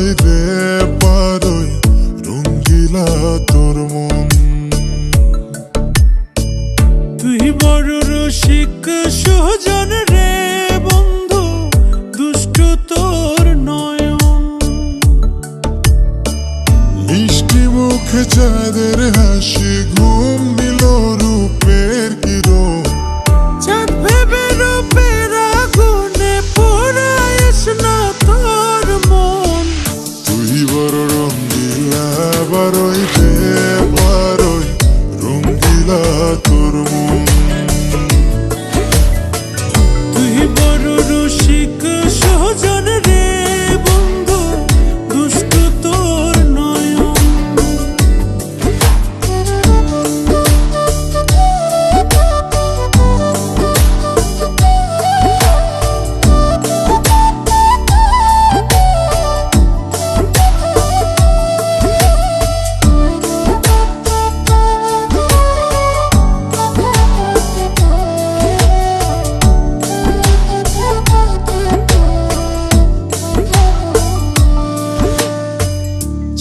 পারই রে পারই রঙ্গিলা তোর মন। তুই বড় রসিক সুজন রে বন্ধু, দুষ্টু তোর নয়ন। মিষ্টি মুখে চাঁদের হাসি, ঘুম দিল রূপের কিরণ। চাঁদ ভেবে রূপের আগুনে পোড়াইস না তোর মন। তুই বড় রঙ্গিলা বারই রে বারই রঙ্গিলা তোর মন। তুই বড় রসিক সুজন রে বন্ধু, দুষ্টু তোর নয়ন।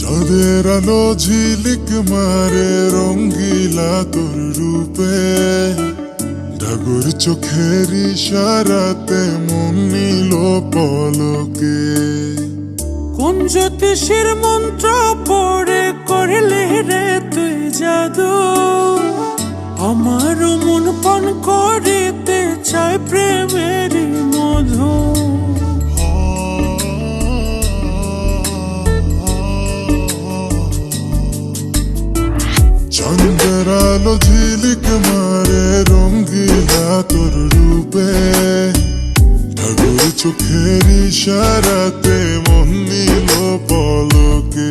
চাঁদের আলো ঝিলিক মারে রঙ্গিলা তোর রূপে। ডাগর চোখের ইশারাতে মন নিল পলকে। কোন জ্যোতিষীর মন্ত্র পড়ে করলে রে তুই জাদু, আমার মন পান করিতে চায় প্রেমের মধু। চাঁদের আলো ঝিলিক মারে রঙ্গিলা তোর রূপে। ডাগর চোখের ইশারাতে মন নিল পলকে।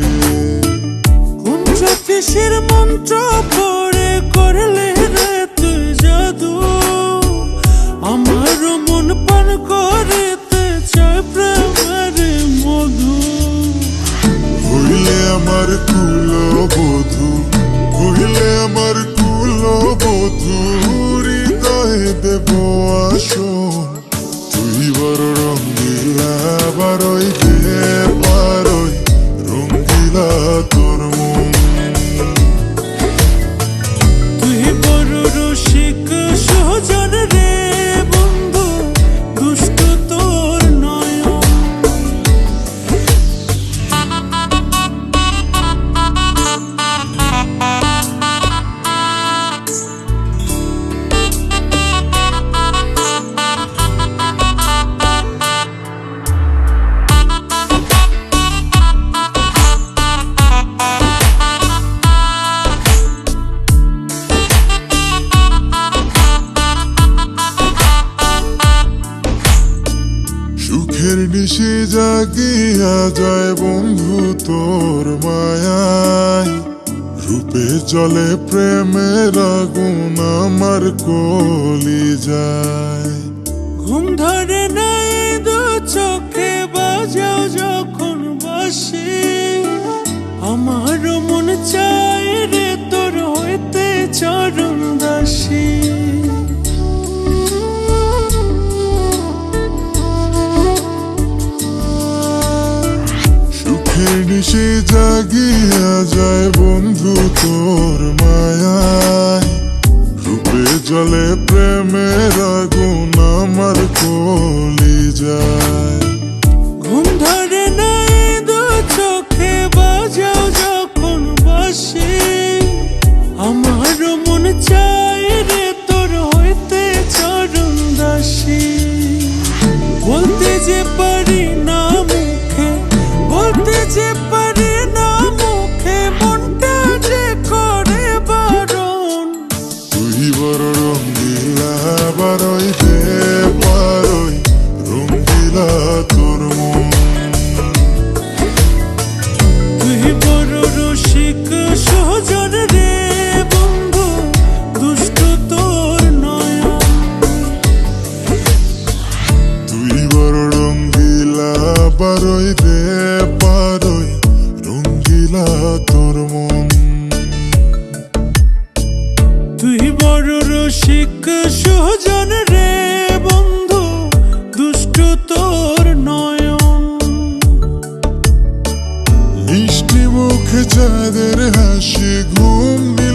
কোন জ্যোতিষীর মন্ত্র পড়ে করলে রে তুই জাদু, আমার মন পান করিতে চায় প্রেমের মধু। হইলে আমার কুলবধূ, হইলে আমার কুলবধূ, হৃদয়ে দেব আসন। তুই বড় রঙ্গিলা বারই রে বারই রঙ্গিলা তোর মন। তুই বড় রসিক সুজন রে বন্ধু, দুষ্টু তোর নয়ন। সুখের নিশে জাগিয়া যায় বন্ধু তোর মায়ায়। রূপে জলে প্রেমের আগুন আমার কলি যায়। ঘুম ধরে নাই দু চোখে বাজাও যখন বাসি, আমার মন চায় রে তোর হইতে চরণ দাসী। সুখের নিশে জাগিয়া যায় বন্ধু তোর মায়ায়। রূপে জলে প্রেমের আগুন আমার কলি যায়। ঘুম ধরে নাই দু চোখে বাজাও যখন বাসি, আমার মন চায় রে তোর হইতে চরণ দাসী। বলতে যে পারি না মুখে, বলতে যে পারি না মুখে, মনটা যে করে বারণ। তুই বড় রঙ্গিলা বারই রে বারই রঙ্গিলা চোখে চাঁদের হাসি ঘুম